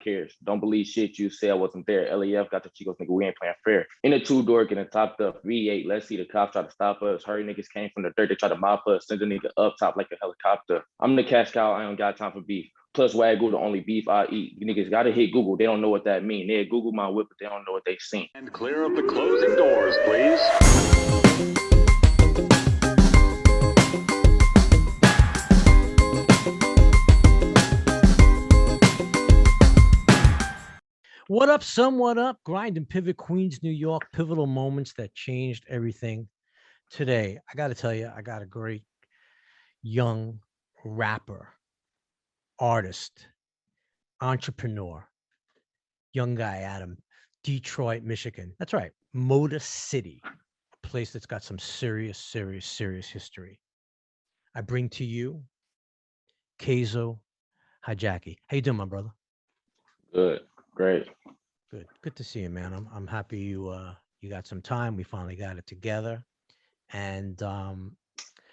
cares? Don't believe shit you say. I wasn't there. LAF got the Chicos, nigga. We ain't playing fair. In a two-door, getting topped up. V8. Let's see the cops try to stop us. Hurry niggas came from the dirt. They try to mop us. Send a nigga up top like a helicopter. I'm the cash cow. I don't got time for beef. Plus Wagyu, the only beef I eat. You niggas gotta hit Google. They don't know what that mean. They Google my whip, but they don't know what they seen. And clear of the closing doors, please. What up, son? What up? Grind and Pivot, Queens, New York. Pivotal moments that changed everything. Today, I got to tell you, I got a great young rapper, artist, entrepreneur, young guy out of Detroit, Michigan. That's right, Motor City, a place that's got some serious history. I bring to you Kazo Hyjaki. How you doing, my brother? Good. Great. Good to see you, man. I'm happy you got some time. We finally got it together. And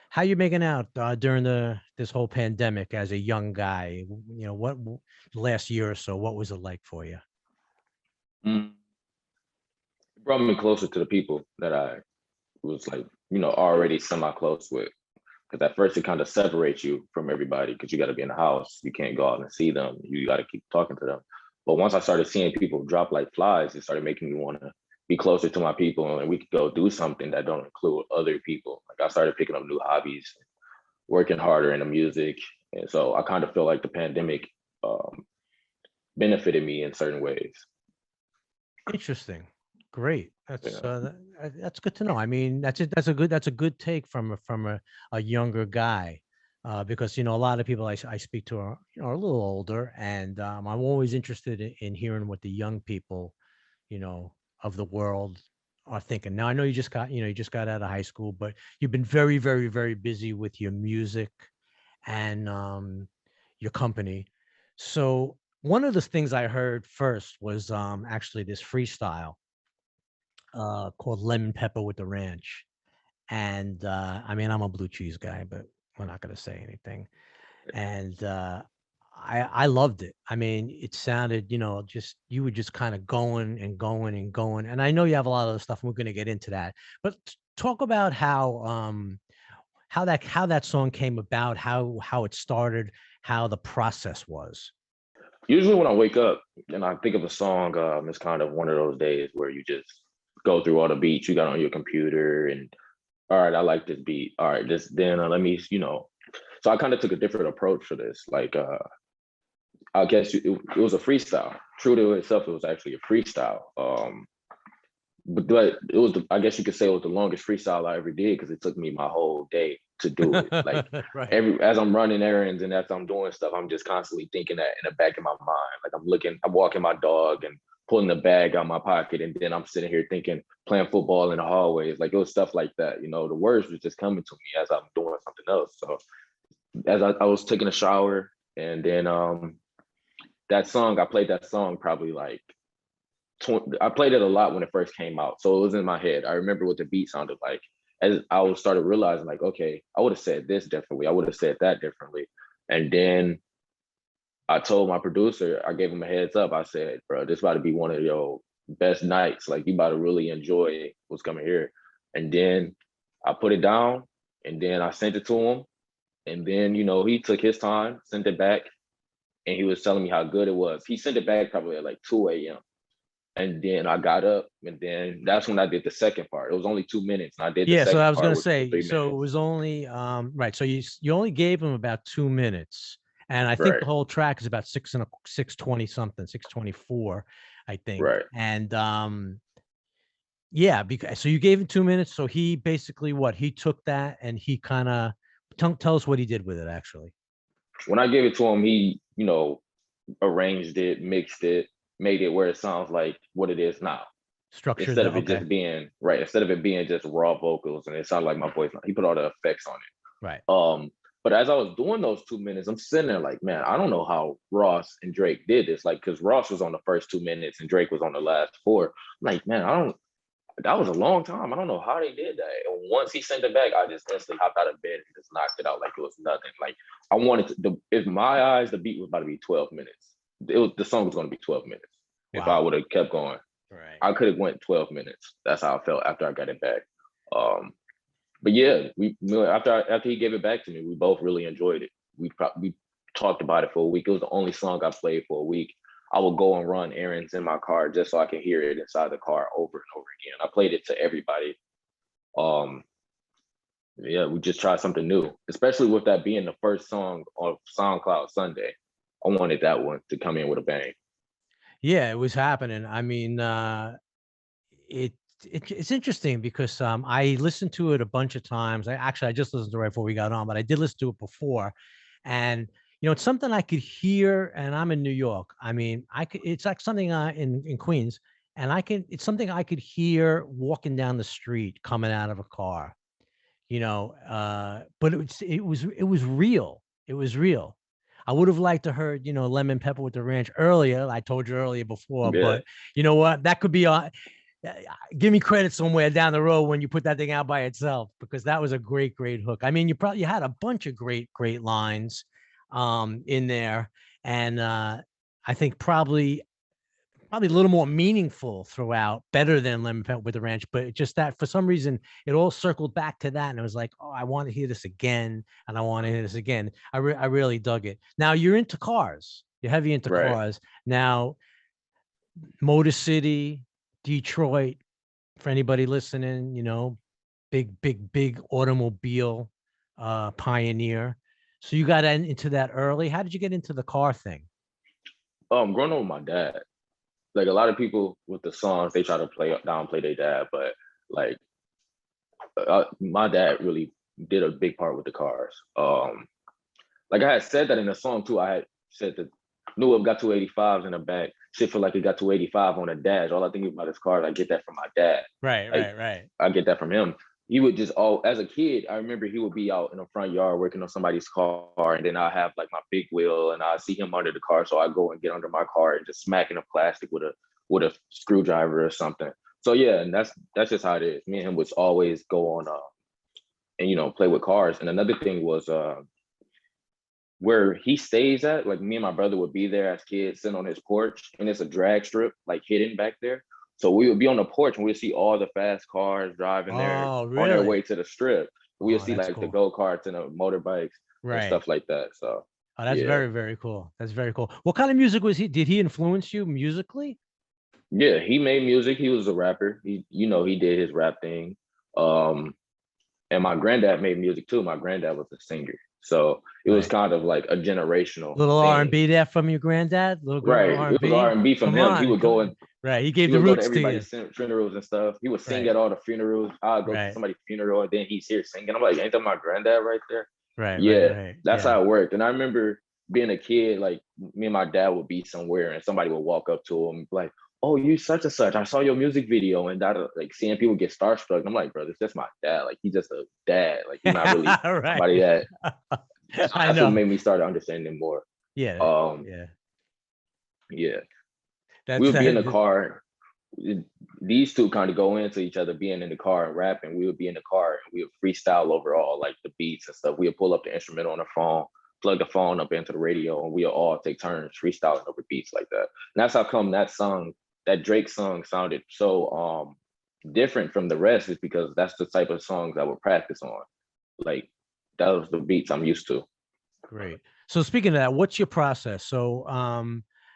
how you making out during this whole pandemic as a young guy? You know, what last year or so, what was it like for you? It brought me closer to the people that I was like, already semi-close with. Because at first it kind of separates you from everybody because you got to be in the house. You can't go out and see them. You got to keep talking to them. But once I started seeing people drop like flies, it started making me want to be closer to my people, and we could go do something that don't include other people. Like I started picking up new hobbies, working harder in the music. And so I kind of feel like the pandemic benefited me in certain ways. Interesting. Great. That's good to know. I mean, that's a good take from a younger guy. Because, a lot of people I speak to are, a little older, and I'm always interested in hearing what the young people, of the world are thinking. Now, I know you just got out of high school, but you've been very, very, very busy with your music and your company. So one of the things I heard first was actually this freestyle called Lemon Pepper with the Ranch. And I mean, I'm a blue cheese guy, but we're not going to say anything. And I loved it. I mean, it sounded, just you were just kind of going and going and going. And I know you have a lot of other stuff, and we're going to get into that. But talk about how that song came about, how it started, how the process was. Usually when I wake up and I think of a song, it's kind of one of those days where you just go through all the beats you got on your computer and, all right, I like this beat. All right, let me, So I kind of took a different approach for this. Like, I guess it was a freestyle. True to itself, it was actually a freestyle. But it was, I guess you could say it was the longest freestyle I ever did because it took me my whole day to do it. Like right. As I'm running errands and as I'm doing stuff, I'm just constantly thinking that in the back of my mind. Like I'm walking my dog and pulling the bag out my pocket, and then I'm sitting here thinking, playing football in the hallways. Like it was stuff like that. The words was just coming to me as I'm doing something else. So as I was taking a shower, and then that song, I played that song probably like I played it a lot when it first came out. So it was in my head. I remember what the beat sounded like. As I started realizing, like, okay, I would have said this differently. I would have said that differently. And then I told my producer, I gave him a heads up. I said, bro, this about to be one of your best nights. Like, you about to really enjoy what's coming here. And then I put it down, and then I sent it to him. And then, he took his time, sent it back, and he was telling me how good it was. He sent it back probably at like 2 a.m. And then I got up, and then that's when I did the second part. It was only 2 minutes, and I did the second part. So I was going to say, so it was only right. So you only gave him about 2 minutes, and I think Right. the whole track is about 620 something, 624, I think. Right. And yeah, because so you gave him 2 minutes. So he basically he took that and he kind of tell us what he did with it. Actually, when I gave it to him, he arranged it, mixed it, made it where it sounds like what it is now. Structured instead of it just being right, instead of it being just raw vocals and it sounded like my voice. He put all the effects on it. Right. But as I was doing those 2 minutes, I'm sitting there like, man, I don't know how Ross and Drake did this. Like, because Ross was on the first 2 minutes and Drake was on the last 4. I'm like, man, that was a long time. I don't know how they did that. And once he sent it back, I just instantly hopped out of bed and just knocked it out like it was nothing. Like, I wanted to, in my eyes, the beat was about to be 12 minutes. the song was going to be 12 minutes. If I Wow. would have kept going, Right. I could have went 12 minutes. That's how I felt after I got it back. But yeah, after he gave it back to me, we both really enjoyed it. We talked about it for a week. It was the only song I played for a week. I would go and run errands in my car just so I could hear it inside the car over and over again. I played it to everybody. Yeah, we just tried something new, especially with that being the first song on SoundCloud Sunday. I wanted that one to come in with a bang. Yeah, it was happening. I mean, it's interesting because I listened to it a bunch of times. I just listened to it right before we got on, but I did listen to it before, and it's something I could hear. And I'm in New York. I mean, it's like something in Queens, and it's something I could hear walking down the street, coming out of a car. But it was real. It was real. I would have liked to heard, Lemon Pepper with the Ranch earlier. I told you earlier before, Yeah. but you know what? That could be give me credit somewhere down the road when you put that thing out by itself, because that was a great, great hook. I mean, you had a bunch of great, great lines in there. And I think probably a little more meaningful throughout, better than Lemon Pepper with the Ranch. But just that for some reason, it all circled back to that. And it was like, oh, I want to hear this again. And I want to hear this again. I really dug it. Now you're into cars. You're heavy into Right. cars. Now, Motor City, Detroit, for anybody listening, big automobile pioneer. So you got into that early. How did you get into the car thing? Growing up with my dad. Like a lot of people with the songs, they try to downplay their dad, but like my dad really did a big part with the cars. Like I had said that in the song too. I had said that knew it got 285s in the back. Shit feel like it got 285 on the dash. All I think about is cars. I get that from my dad. Right, like, right. I get that from him. He would just as a kid, I remember he would be out in the front yard working on somebody's car, and then I have like my big wheel, and I see him under the car, so I go and get under my car and just smacking the plastic with a screwdriver or something. So yeah, and that's just how it is. Me and him would always go on and play with cars. And another thing was where he stays at, like me and my brother would be there as kids sitting on his porch, and it's a drag strip like hidden back there. So we would be on the porch and we'd see all the fast cars driving there Oh, on their really? way to the strip. We'd see that's like the cool. go-karts and the motorbikes and Right. stuff like that. So Oh, that's yeah. very, very cool. That's very cool. What kind of music did he influence you musically? Yeah, he made music. He was a rapper. He did his rap thing. And my granddad made music too. My granddad was a singer. So it was kind of like a generational little thing. R&B there from your granddad? Right. R&B? It was R&B from him. He would go and right. He gave he the would go to roots to you. everybody's funerals and stuff. He would sing Right. at all the funerals. I'd go to Right. somebody's funeral and then he's here singing. I'm like, ain't that my granddad right there? Right. Yeah, Right. that's Yeah. how it worked. And I remember being a kid, like me and my dad would be somewhere and somebody would walk up to him like, oh, you such and such. I saw your music video, and that like seeing people get starstruck. I'm like, bro, this is my dad. Like he's just a dad. Like he's not really Right. somebody that. So I that's know. what made me start understanding more. Yeah. Yeah. We would be in the car. These two kind of go into each other, being in the car and rapping. We would be in the car and we would freestyle over all like the beats and stuff. We would pull up the instrument on the phone, plug the phone up into the radio, and we'll all take turns freestyling over beats like that. And that's how come that Drake song sounded so different from the rest, is because that's the type of songs I would practice on. Like that was the beats I'm used to. Great. So speaking of that, what's your process? So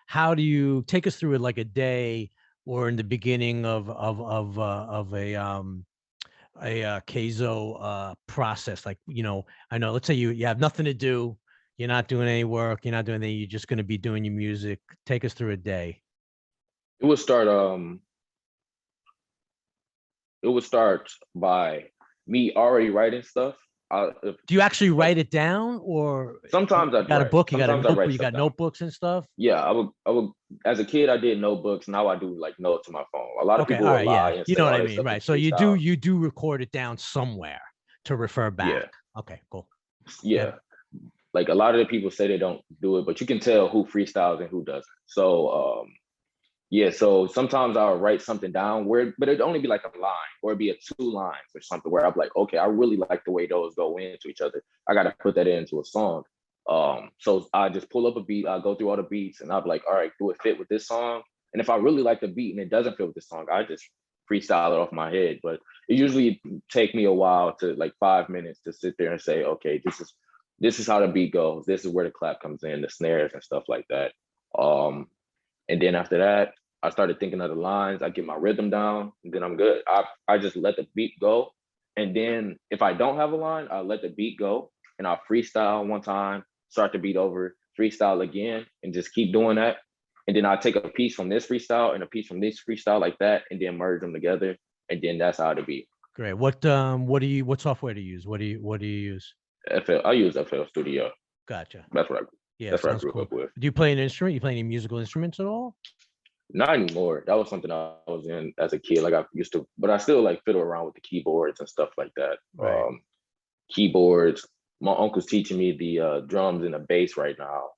how do you take us through it, like a day or in the beginning of a Kazo process? Like, I know, let's say you have nothing to do, you're not doing any work, you're not doing anything, you're just going to be doing your music. Take us through a day. It would start by me already writing stuff. Do you actually write it down, or sometimes I got a book? You got a notebook? You got down. Notebooks and stuff? Yeah, I would. As a kid, I did notebooks. Now I do like notes on my phone. A lot of people will lie and you say know what all I this mean, stuff right? is So freestyle. you do record it down somewhere to refer back. Yeah. Okay, cool. Yeah, like a lot of the people say they don't do it, but you can tell who freestyles and who doesn't. So yeah, so sometimes I'll write something down but it'd only be like a line, or it'd be 2 lines or something where I'm like, okay, I really like the way those go into each other. I got to put that into a song. So I just pull up a beat, I go through all the beats, and I'll be like, all right, do it fit with this song? And if I really like the beat and it doesn't fit with the song, I just freestyle it off my head. But it usually take me a while to like 5 minutes to sit there and say, okay, this is how the beat goes. This is where the clap comes in, the snares and stuff like that. And then after that, I started thinking of the lines. I get my rhythm down, and then I'm good. I just let the beat go. And then if I don't have a line, I let the beat go and I'll freestyle one time, start the beat over, freestyle again, and just keep doing that. And then I'll take a piece from this freestyle and a piece from this freestyle like that, and then merge them together. And then that's how it be. Great. What software do you use? What do you use? I use FL Studio. Gotcha. That's what I grew up with. Do you play an instrument? You play any musical instruments at all? Not anymore. That was something I was in as a kid. Like I used to, but I still like fiddle around with the keyboards and stuff like that. Right. Keyboards. My uncle's teaching me the drums and the bass right now.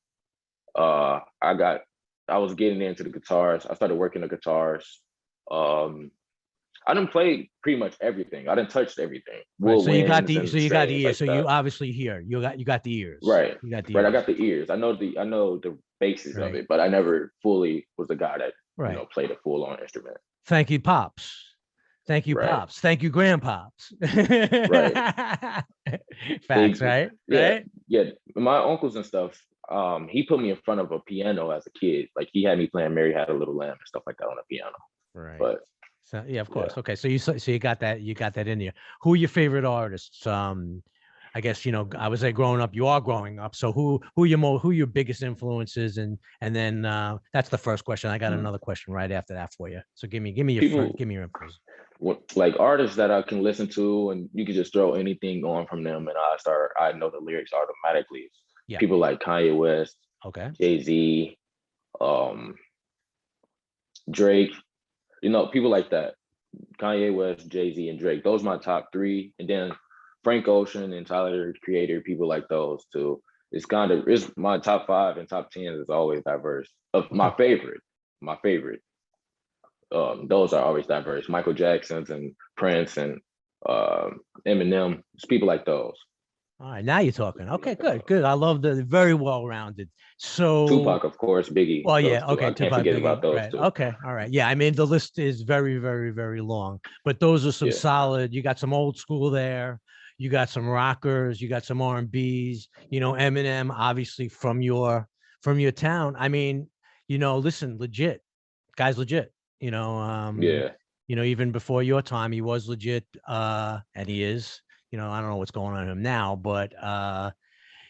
I was getting into the guitars. I started working the guitars. I didn't play pretty much everything. I didn't touch everything. Right. So you got the ears. Like so you obviously hear. You got the ears. Right. You got the right. ears. I got the ears. I know the basis of it, but I never fully was the guy that played a full on instrument. Thank you, Pops. Thank you, Pops. Thank you, Grandpops. Right. Facts, right? Yeah. Right? Yeah. My uncles and stuff, he put me in front of a piano as a kid. Like he had me playing Mary Had a Little Lamb and stuff like that on a piano. Right. But so, yeah, of course. Yeah. Okay. So you got that in you. Who are your favorite artists? I guess, I would say growing up, you are growing up. So who are your biggest influences? And then that's the first question. I got another question right after that for you. So give me your influence. Like artists that I can listen to, and you can just throw anything on from them, and I know the lyrics automatically. Yeah. People like Kanye West, Jay-Z, Drake, people like that. Kanye West, Jay-Z, and Drake. Those are my top three. And then Frank Ocean and Tyler the Creator, people like those too. It's my top 5 and top 10 is always diverse. Of my favorite. Those are always diverse. Michael Jackson's and Prince and Eminem. It's people like those. All right, now you're talking. Okay, good. I love the very well-rounded. So Tupac, of course, Biggie. Well, yeah, okay. I can't forget about those two. Okay, all right. Yeah, I mean the list is very, very, very long, but those are some solid. You got some old school there. You got some rockers. You got some R&Bs. Eminem, obviously from your town. I mean, listen, legit, guy's legit. Even before your time, he was legit, and he is. I don't know what's going on with him now, but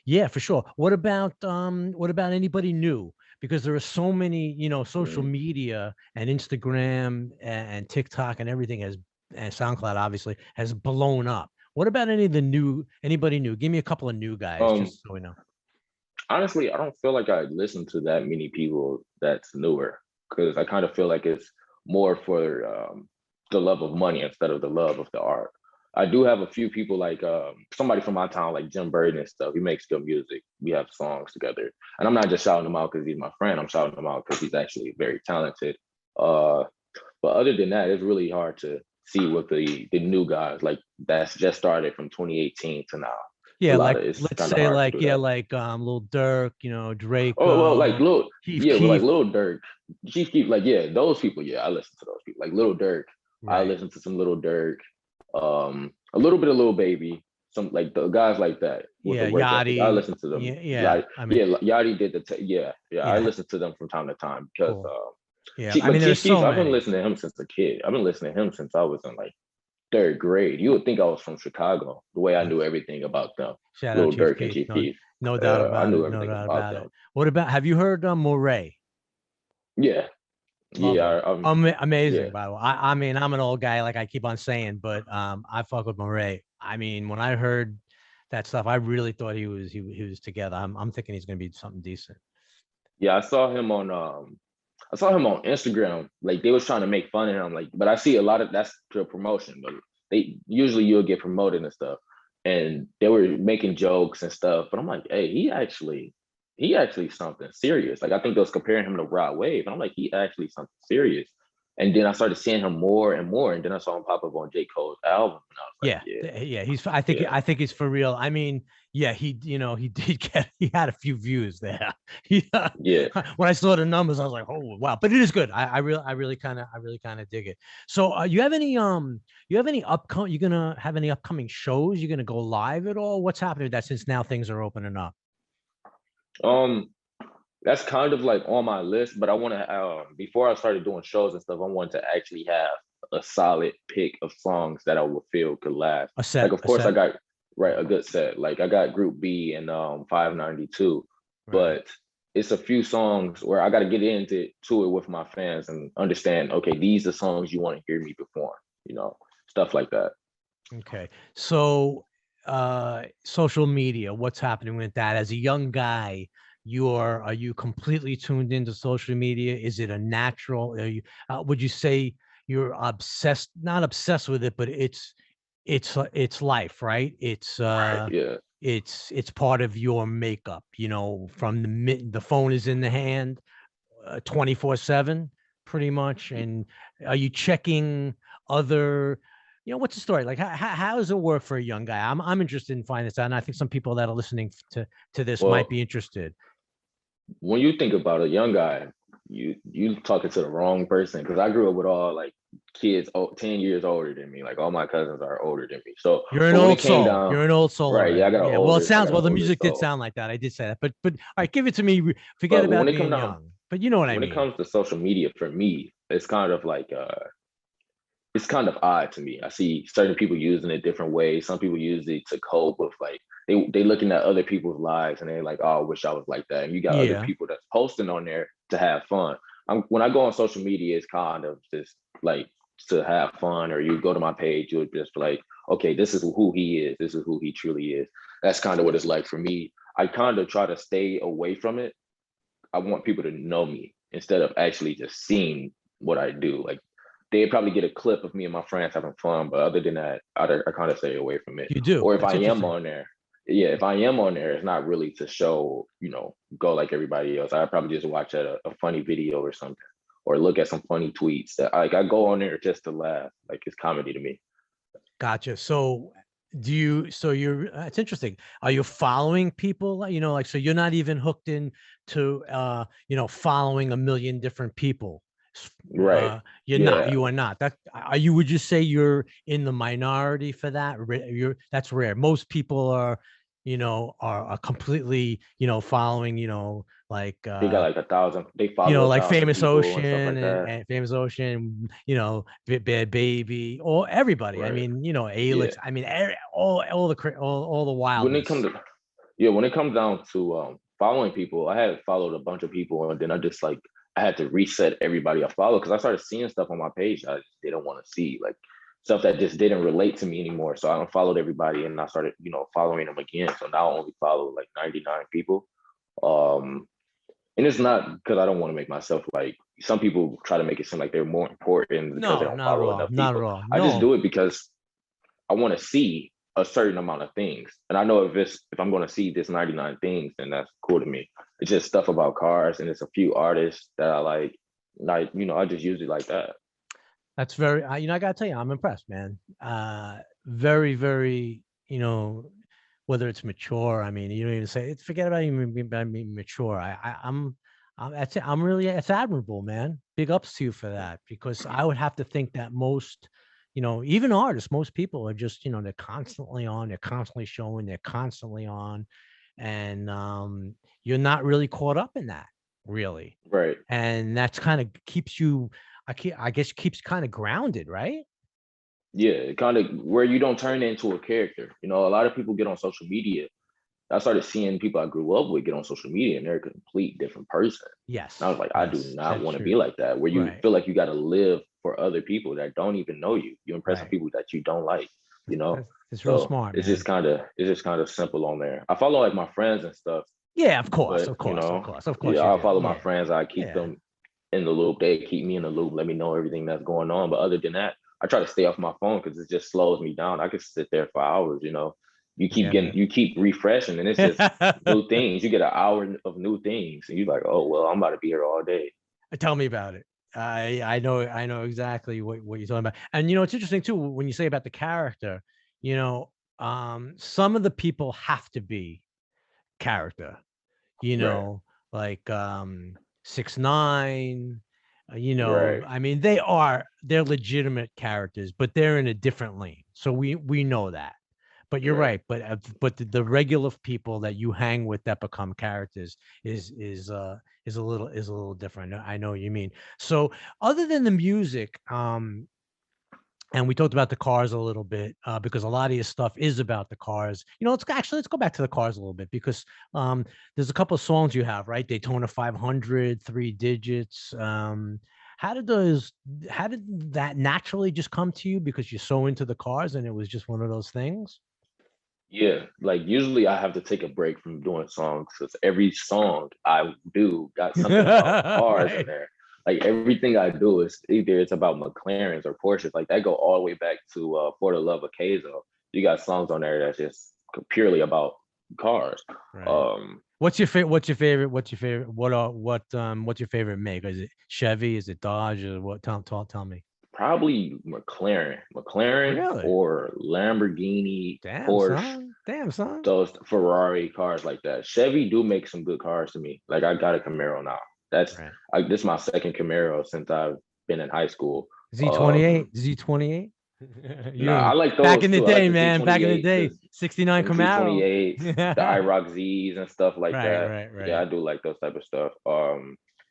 yeah, for sure. What about anybody new? Because there are so many, social media and Instagram and TikTok and everything and SoundCloud obviously has blown up. What about anybody new? Give me a couple of new guys, just so we know. Honestly, I don't feel like I listen to that many people that's newer, because I kind of feel like it's more for the love of money instead of the love of the art. I do have a few people like somebody from my town, like Jim Burden and stuff. He makes good music. We have songs together. And I'm not just shouting him out because he's my friend. I'm shouting him out because he's actually very talented. But other than that, it's really hard to see what the new guys, like that's just started from 2018 to now. Yeah, like let's say like Lil Durk, Drake. Like Lil Durk. Those people. Yeah, I listen to those people. Like Lil Durk. Right. I listen to some Lil Durk. A little bit of Lil Baby, some like the guys like that. Yachty. I listen to them. Yachty did I listen to them from time to time because I've been listening to him since a kid. I've been listening to him since I was in like 3rd grade. You would think I was from Chicago, the way I knew everything about them. Shout out Dirk and Chief Keef. No doubt about it. I knew everything about them. What about, have you heard Moray? Yeah. Amazing, by the way. I mean, I'm an old guy, like I keep on saying, but I fuck with Moray. I mean, when I heard that stuff, I really thought he was together. I'm thinking he's gonna be something decent. Yeah, I saw him on Instagram. Like they was trying to make fun of him, like, but I see a lot of that's to promotion, but you'll get promoted and stuff. And they were making jokes and stuff, but I'm like, hey, he actually something serious. Like I think they was comparing him to Rod Wave. And I'm like, he actually something serious. And then I started seeing him more and more, and then I saw him pop up on J. Cole's album, and I was like, Yeah, yeah, yeah, yeah, I think he's for real. I mean, yeah, he did he had a few views there. Yeah, yeah. when I saw the numbers, I was like, oh wow. But it is good. I really kind of dig it. So, you have any upcoming? You gonna have any upcoming shows? You gonna go live at all? What's happening with that since now things are opening up? Um, that's kind of like on my list, but I want to before I started doing shows and stuff, I wanted to actually have a solid pick of songs that I would feel could last. Like, of A course, I set, got right a good set. Like, I got Group B and 592, right? but it's a few songs where I got to get into to it with my fans and understand. Okay, these are songs you want to hear me perform. You know, stuff like that. Okay. So, social media, what's happening with that? As a young guy, are you completely tuned into social media? Is it a natural? Would you say you're obsessed, not obsessed with it, but it's life, right? Right. Yeah. It's part of your makeup, from the phone is in the hand, 24/7 pretty much. And are you checking other, what's the story like? How does it work for a young guy? I'm interested in finding this out, and I think some people that are listening to this might Well, be interested. when you think about a young guy, you talking to the wrong person, because I grew up with all like kids 10 years older than me. Like, all my cousins are older than me. So, You're an but when it old came soul. down, You're an old soul right, yeah, already. Yeah, well, I got an the older music did soul. sound like that. I did say that, but all right, give it to me. Forget But about when it come being down, young, but you know what I when it mean. comes to social media, for me, it's kind of like it's kind of odd to me. I see certain people using it different ways. Some people use it to cope with, like, they looking at other people's lives and they're like, oh, I wish I was like that. And you got other Yeah. people that's posting on there to have fun. When I go on social media, it's kind of just like to have fun. Or you go to my page, you'll just be like, okay, this is who he is. This is who he truly is. That's kind of what it's like for me. I kind of try to stay away from it. I want people to know me instead of actually just seeing what I do. Like, they'd probably get a clip of me and my friends having fun, but other than that, I kind of stay away from it. You do. Or if That's I am interesting. on there, yeah, if I am on there, it's not really to show, go like everybody else. I probably just watch a funny video or something, or look at some funny tweets. That like, I go on there just to laugh. Like, it's comedy to me. Gotcha. So it's interesting. Are you following people? Like, so you're not even hooked in to, following a million different people. Right. You Yeah. are not. Would you say you're in the minority for that? That's rare. Most people are completely, following, like, They got like 1,000. They follow a like thousand Famous people and stuff Ocean like that. and Famous Ocean, Bad Baby, or everybody. I Right. mean, Yeah. Alex. I mean, all the When it comes wildness. to Yeah, when it comes down to following people, I had followed a bunch of people, and then I just like I had to reset everybody I follow, because I started seeing stuff on my page I just didn't want to see, like stuff that just didn't relate to me anymore. So I unfollowed everybody, and I started, following them again. So now I only follow like 99 people. Um, and it's not because I don't want to make myself like, some people try to make it seem like they're more important because they No, don't not at follow all. enough Not at people. all. I just No. do it because I want to see a certain amount of things. And I know if I'm going to see this 99 things, then that's cool to me. It's just stuff about cars, and it's a few artists that I like, I just use it like that. That's very, I gotta tell you, I'm impressed, man. Very, very, whether it's mature. I mean, you don't even say it. Forget about even being mature. That's it. It's admirable, man. Big ups to you for that, because I would have to think that most, even artists, most people are just, they're constantly on, they're constantly showing, they're constantly on, and you're not really caught up in that, really, Right. and that's kind of keeps you, I guess, keeps kind of grounded, right? Yeah, kind of where you don't turn into a character. A lot of people get on social media. I started seeing people I grew up with get on social media, and they're a complete different person. And I was Yes, like, I do yes, not that's want to true. be like that, where you Right, feel like you got to live for other people that don't even know you. You impressing right. people that you don't like, you know? It's real So smart, man. it's just kind of simple on there. I follow like my friends and stuff, Yeah, of course, but of course, of course yeah, you I'll do. follow my Yeah, friends. I keep yeah, them in the loop. They keep me in the loop, let me know everything that's going on. But other than that, I try to stay off my phone because it just slows me down. I could sit there for hours. yeah, man. You keep refreshing, and it's just new things. You get an hour of new things, and you're like, oh well, I'm about to be here all day. Tell me about it. I know exactly what you're talking about. And it's interesting too when you say about the character, you know, some of the people have to be character, you Right. know, like 6ix9ine, Right. I mean they're legitimate characters, but they're in a different lane. So we know that. But you're Right. right. But the regular people that you hang with that become characters is a little different. I know what you mean. So other than the music, and we talked about the cars a little bit because a lot of your stuff is about the cars. Let's go back to the cars a little bit because there's a couple of songs you have, right? Daytona 500, Three Digits. How did those? How did that naturally just come to you because you're so into the cars and it was just one of those things? Yeah, like usually I have to take a break from doing songs because every song I do got something about cars in Right. there. Like everything I do is either it's about McLarens or Porsches. Like that go all the way back to For the Love of Kazo. You got songs on there that's just purely about cars. Right. Um, What's your favorite? What's your favorite? What's your favorite? What's your favorite make? Is it Chevy? Is it Dodge? Or what? Tell me. Probably McLaren Really? or Lamborghini, Damn, Porsche, son. Damn, son. those Ferrari cars like that. Chevy do make some good cars to me. Like I got a Camaro now. That's Right. this is my second Camaro since I've been in high school. Z28. Z28. Nah, You I like back those in the too. I like day, the man. Back in the Z28, day, 69 them Camaro. Z28s, the IROC Zs and stuff like Right, that. right, Yeah, I right. do like those type of stuff.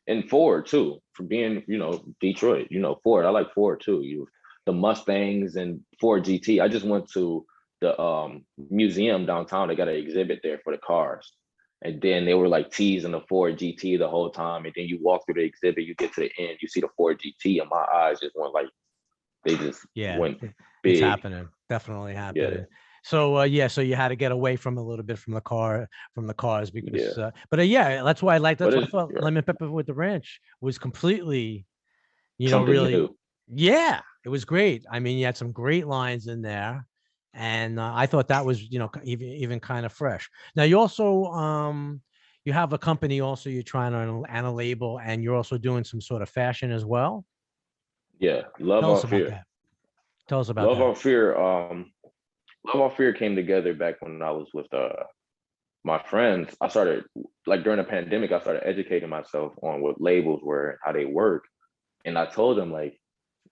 And Ford too, for being, Detroit, Ford. I like Ford too. The Mustangs and Ford GT. I just went to the museum downtown. They got an exhibit there for the cars. And then they were like teasing the Ford GT the whole time. And then you walk through the exhibit, you get to the end, you see the Ford GT, and my eyes just went like they just Yeah, went it's big. happening. Definitely Yeah, happening. So yeah, so you had to get away from a little bit from the cars because yeah. yeah, that's why I like But that's why I it's thought you're right. Lemon Pepper with the Ranch was completely, Something really, new. yeah, it was great. I mean, you had some great lines in there, and I thought that was, even kind of fresh. Now you also you have a company also you're trying to and a label, and you're also doing some sort of fashion as well. Yeah. Love Tell or us about fear. that. Tell us about Love that. or fear. Love or fear came together back when I was with my friends. I started like during the pandemic, I started educating myself on what labels were and how they work. And I told them like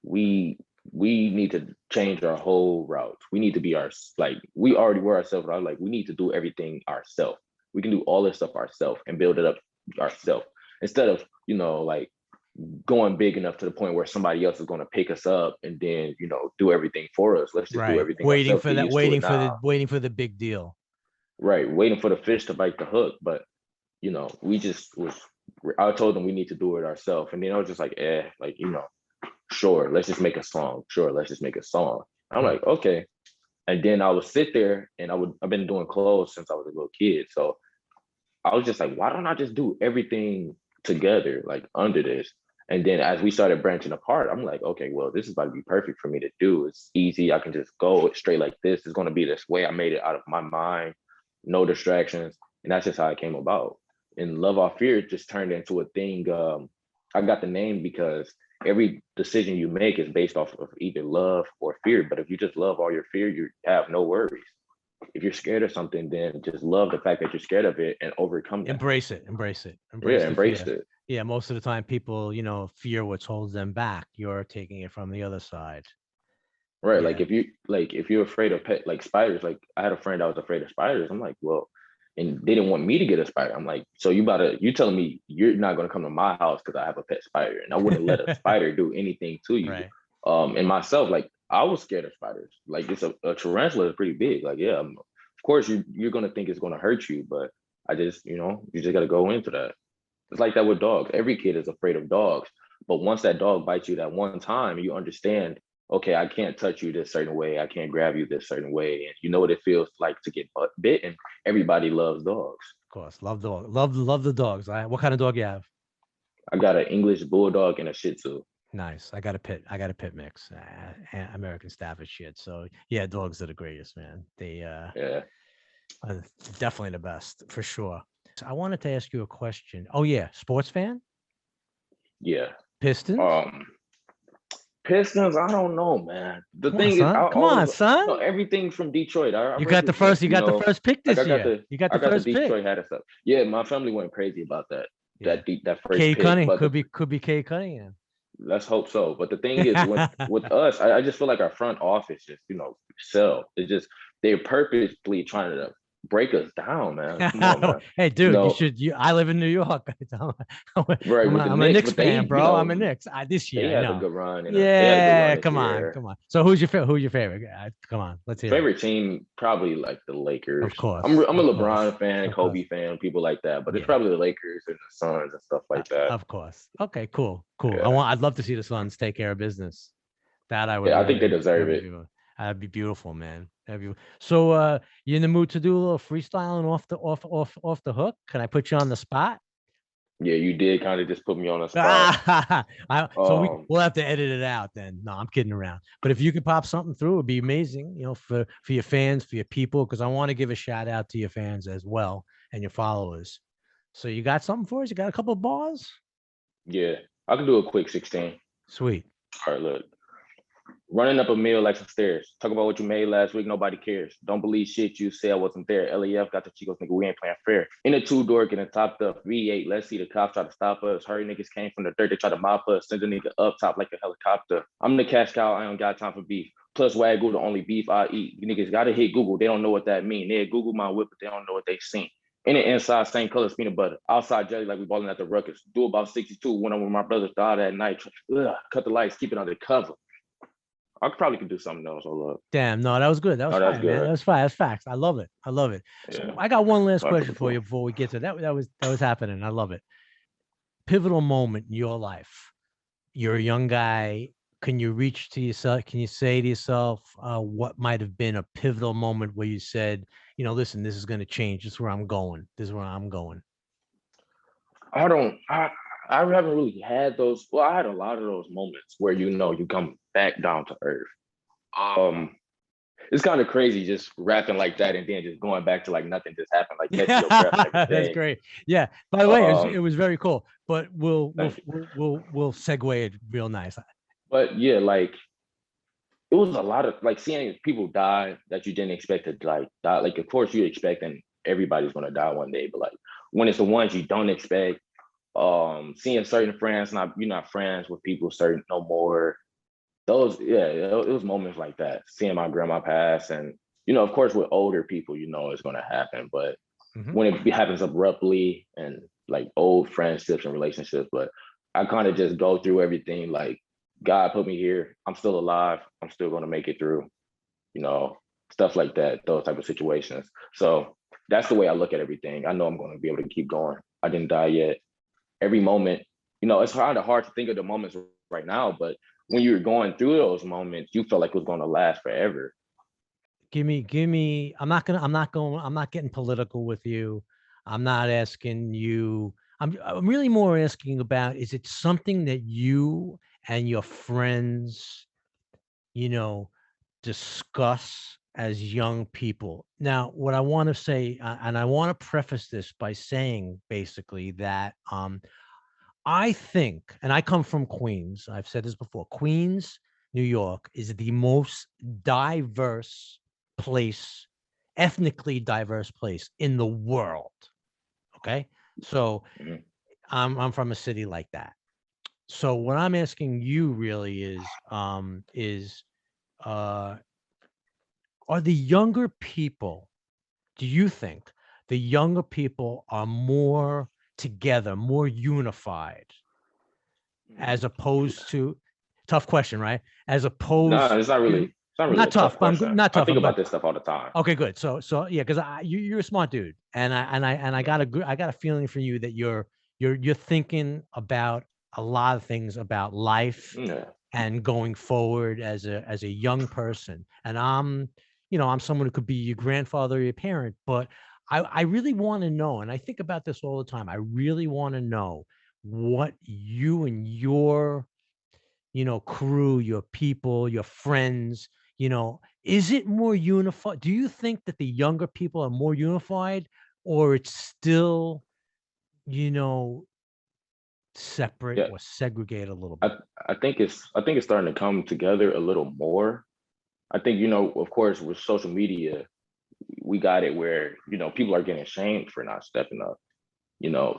we we need to change our whole route. We need to be like we already were ourselves, but I was like, we need to do everything ourselves. We can do all this stuff ourselves and build it up ourselves instead of, like going big enough to the point where somebody else is going to pick us up and then, do everything for us. Let's just do Right. everything ourselves. Get used to it now. Waiting for the big deal. Right. Waiting for the fish to bite the hook. But, we just was, I told them we need to do it ourselves. And then I was just like, like, sure, let's just make a song. Sure, let's just make a song. I'm Hmm. like, okay. And then I would sit there and I've been doing clothes since I was a little kid. So I was just like, why don't I just do everything together, like under this? And then as we started branching apart, I'm like, okay, well, this is about to be perfect for me to do. It's easy. I can just go straight like this. It's going to be this way. I made it out of my mind, no distractions. And that's just how it came about. And Love Off Fear just turned into a thing. I got the name because every decision you make is based off of either love or fear. But if you just love all your fear, you have no worries. If you're scared of something, then just love the fact that you're scared of it and overcome that. Embrace it. Embrace it. Yeah, Embrace the embrace fear. it. Yeah, most of the time people, fear what holds them back. You're taking it from the other side. Right. Yeah. Like if you're afraid of pet like spiders, like I had a friend that was afraid of spiders. I'm like, well, and they didn't want me to get a spider. I'm like, so you telling me you're not gonna come to my house because I have a pet spider, and I wouldn't let a spider do anything to you. Right. And myself, like I was scared of spiders. Like it's a tarantula is pretty big. Like, yeah, of course you're gonna think it's gonna hurt you, but I just, you just gotta go into that. It's like that with dogs. Every kid is afraid of dogs. But once that dog bites you that one time, you understand, okay, I can't touch you this certain way. I can't grab you this certain way. And you know what it feels like to get bitten. Everybody loves dogs. Of course. Love dog. Love the dogs. What kind of dog you have? I got an English bulldog and a Shih Tzu. Nice. I got a pit. I got a pit mix. American Stafford shit. So yeah, dogs are the greatest, man. They Yeah, are definitely the best for sure. So I wanted to ask you a question. Oh yeah, sports fan? yeah. Pistons? Um, Pistons, I don't know, man. The Come on, thing is, I son. Come on, always son. everything from Detroit. I You got the represent, first. You got the first pick like this year. You got the I got the first pick. Detroit hat and stuff. Yeah, my family went crazy about that. Yeah. That first K pick, Cunningham but could be K Cunningham. let's hope so. But the thing is, with us, I just feel like our front office just sell. It's just they're purposely trying to break us down, man. Come on, man. Hey, dude, you should. I live in New York. Right with the I'm a Knicks, Knicks but they, fan, bro. I'm a Knicks. This they year, I had a know. good run. They had a good run Yeah, this come on, year. come on. So who's your favorite? Come on, let's hear Favorite team, probably like the Lakers. Of course. I'm a of LeBron course, fan, of Kobe course. fan, people like that. But it's Yeah, probably the Lakers and the Suns and stuff like that. of course. Okay, cool. Yeah, I'd love to see the Suns take care of business. That I would yeah, I think they really. deserve it. That'd be beautiful, man. So, you in the mood to do a little freestyling off the hook? Can I put you on the spot? Yeah, you did kind of just put me on the spot. So we'll have to edit it out then. No, I'm kidding around. But if you could pop something through, it'd be amazing, for your fans, for your people, because I want to give a shout out to your fans as well and your followers. So you got something for us? You got a couple of bars? Yeah, I can do a quick 16. Sweet. All right, look. Running up a meal like some stairs. Talk about what you made last week. Nobody cares. Don't believe shit you say I wasn't there. LAF got the Chicos, nigga. We ain't playing fair. In a two-door, getting topped up. V8. Let's see the cops try to stop us. Hurry niggas came from the dirt. They try to mop us. Send a nigga up top like a helicopter. I'm the cash cow. I don't got time for beef. Plus Wagyu, the only beef I eat. You niggas gotta hit Google. They don't know what that mean. They Google my whip, but they don't know what they seen. In the inside, same color as peanut butter. Outside jelly like we balling at the ruckus. Do about 62 when I'm with my brother. Died at night. Cut the lights. Keep it under cover. I probably could do something else. Hold up. Damn, no, that was good. That was fine, man. That was fine. That's facts. I love it. Yeah. So I got one last question for you before we get to that. That was happening. I love it. Pivotal moment in your life. You're a young guy. Can you reach to yourself? Can you say to yourself what might have been a pivotal moment where you said, listen, this is going to change. This is where I'm going. I haven't really had those. Well, I had a lot of those moments where you come back down to earth. It's kind of crazy just rapping like that and then just going back to like nothing just happened, like catching your breath and everything. That's great. Yeah. By the way, it was very cool. But we'll segue it real nice. But yeah, like it was a lot of like seeing people die that you didn't expect to die. Like of course you expecting everybody's gonna die one day, but like when it's the ones you don't expect. Seeing certain friends, you're not friends with people certain no more. It was moments like that. Seeing my grandma pass, and of course, with older people, it's gonna happen. But when it happens abruptly and like old friendships and relationships, but I kind of just go through everything. Like God put me here. I'm still alive. I'm still gonna make it through. Stuff like that. Those type of situations. So that's the way I look at everything. I know I'm gonna be able to keep going. I didn't die yet. Every moment, it's kind of hard to think of the moments right now, but when you're going through those moments, you felt like it was going to last forever. Give me, I'm not getting political with you. I'm not asking you, I'm really more asking about, is it something that you and your friends, discuss as young people? Now, what I want to say, and I want to preface this by saying basically that I think, and I come from Queens, I've said this before, Queens, New York is the most diverse place, ethnically diverse place in the world. Okay. So I'm from a city like that. So what I'm asking you really is are the younger people, do you think the younger people are more together, more unified, as opposed to, tough question, right? As opposed No, it's not really. It's not really not tough, but I'm not tough. I think about this stuff all the time. Okay, good. So yeah, because you're a smart dude, and I got a feeling for you that you're thinking about a lot of things about life and going forward as a young person. And I'm someone who could be your grandfather or your parent, but I really want to know, and I think about this all the time. I really want to know what you and your crew, your people, your friends, is it more unified? Do you think that the younger people are more unified, or it's still, separate Yeah, or segregate a little I bit? I think it's starting to come together a little more. I think, of course, with social media, we got it where, people are getting shamed for not stepping up,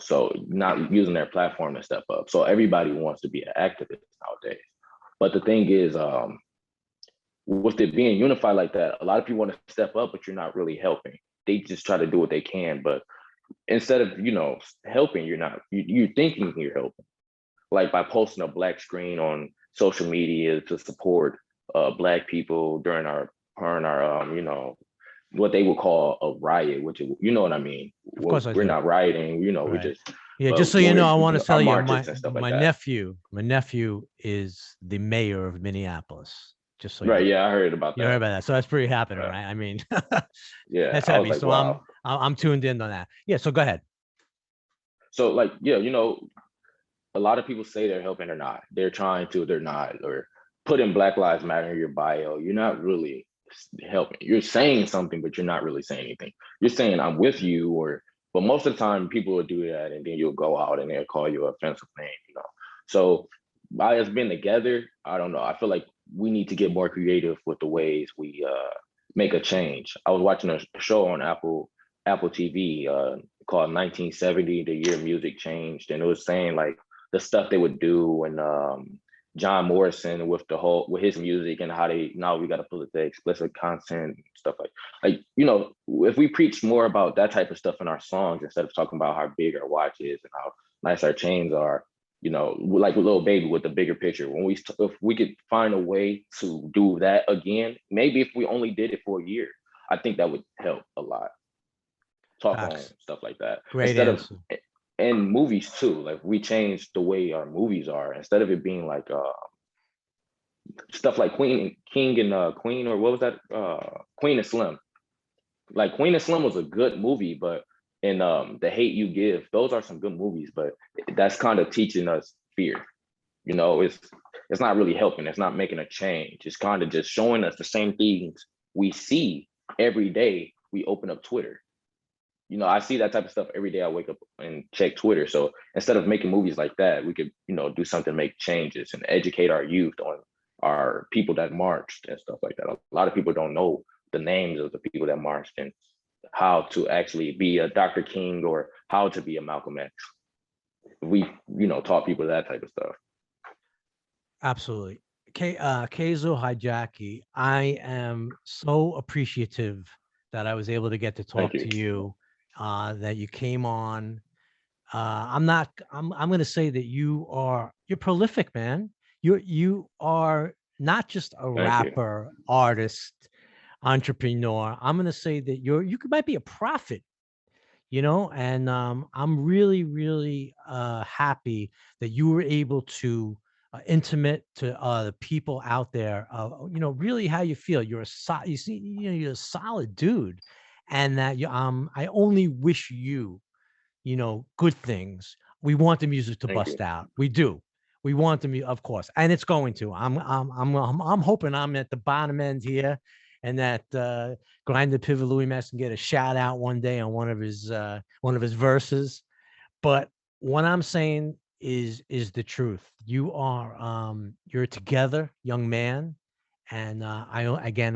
so not using their platform to step up. So everybody wants to be an activist nowadays. But the thing is, with it being unified like that, a lot of people want to step up, but you're not really helping. They just try to do what they can, but instead of helping, you're not. You're thinking you're helping, like by posting a black screen on social media to support black people during our what they would call a riot, which is, you know what I mean. Of course I We're do. not rioting, we Right. just, Yeah, just but so you when know, I we're want to our tell you, marches and stuff like that. my nephew is the mayor of Minneapolis. Just so you Right? know. Yeah, I heard about You heard that. about that. So that's pretty happening, Yeah, right? I mean, yeah. that's I was heavy. like, So wow. I'm tuned in on that. Yeah. So go ahead. So like, yeah, a lot of people say they're helping or not. They're trying to, they're not, or putting Black Lives Matter in your bio. You're not really helping. You're saying something, but you're not really saying anything. You're saying I'm with you, but most of the time people will do that, and then you'll go out and they'll call you an offensive name. So by us being together, I don't know. I feel like we need to get more creative with the ways we make a change. I was watching a show on Apple TV called 1970, the year music changed, and it was saying like the stuff they would do, and John Morrison with with his music, and how they now we got to put the explicit content and stuff like if we preach more about that type of stuff in our songs instead of talking about how big our watch is and how nice our chains are, like a little baby with the bigger picture. If we could find a way to do that again, maybe if we only did it for a year, I think that would help a lot. Talk on Facts. stuff like that Great instead of, answer. and movies too. Like we changed the way our movies are, instead of it being like stuff like King and Queen, or what was that? Queen and Slim. Like Queen and Slim was a good movie, but in The Hate You Give, those are some good movies, but that's kind of teaching us fear. It's not really helping. It's not making a change. It's kind of just showing us the same things we see every day. We open up Twitter. I see that type of stuff every day. I wake up and check Twitter. So instead of making movies like that, we could, do something, make changes and educate our youth on our people that marched and stuff like that. A lot of people don't know the names of the people that marched and how to actually be a Dr. King or how to be a Malcolm X. We, taught people that type of stuff. Absolutely. Kazo Hyjaki, I am so appreciative that I was able to get to Thank talk you. to you, that you came on. I'm going to say that you're prolific, man. You are not just a Thank you. rapper, artist, entrepreneur. I'm going to say that might be a prophet, and I'm really, really happy that you were able to intimate to the people out there, really how you feel. You're a solid dude, and that I only wish you, good things. We want the music to Thank you. bust out. We do. We want of course, and it's going to. I'm hoping I'm at the bottom end here, and that Grind&Pivot Louis Mess can get a shout out one day on one of his verses. But what I'm saying is the truth. You're together, young man, and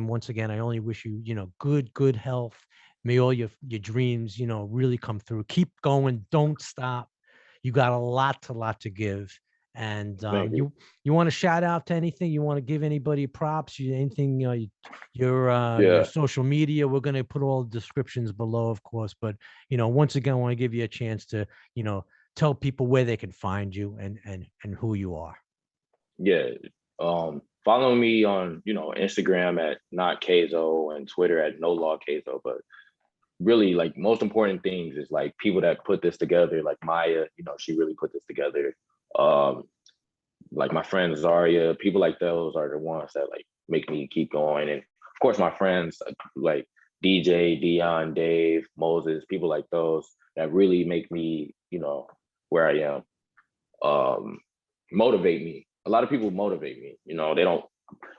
once again, I only wish you, good health. May all your dreams, really come through. Keep going. Don't stop. You got a lot to give. And Thank you. you want to shout out to anything? You want to give anybody props? Anything? Your Yeah. social media. We're gonna put all the descriptions below, of course. But once again, I want to give you a chance to tell people where they can find you and who you are. Yeah. Follow me on, Instagram at not Kazo and Twitter at no law Kazo. But really, like, most important things is like people that put this together, like Maya, she really put this together. Like my friend Zaria, people like those are the ones that like make me keep going. And of course my friends like DJ, Dion, Dave, Moses, people like those that really make me, where I am. Motivate me. A lot of people motivate me. They don't,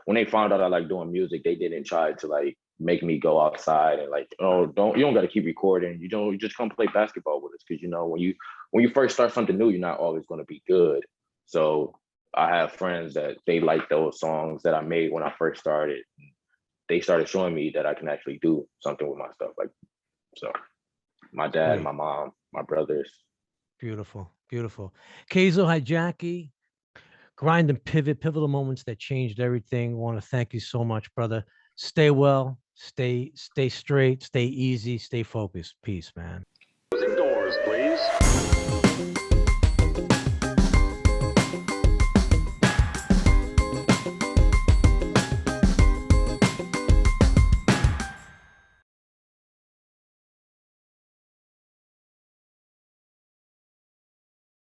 when they found out I like doing music, they didn't try to like make me go outside and like, oh, you don't got to keep recording. You just come play basketball with us, because when you first start something new, you're not always going to be good. So I have friends that they like those songs that I made when I first started. They started showing me that I can actually do something with my stuff. Like, so my dad, my mom, my brothers. Beautiful, beautiful. Kazo Hyjaki, Grind and Pivot, pivotal moments that changed everything. Want to thank you so much, brother. Stay well, stay straight, stay easy, stay focused. Peace, man. Closing doors, please.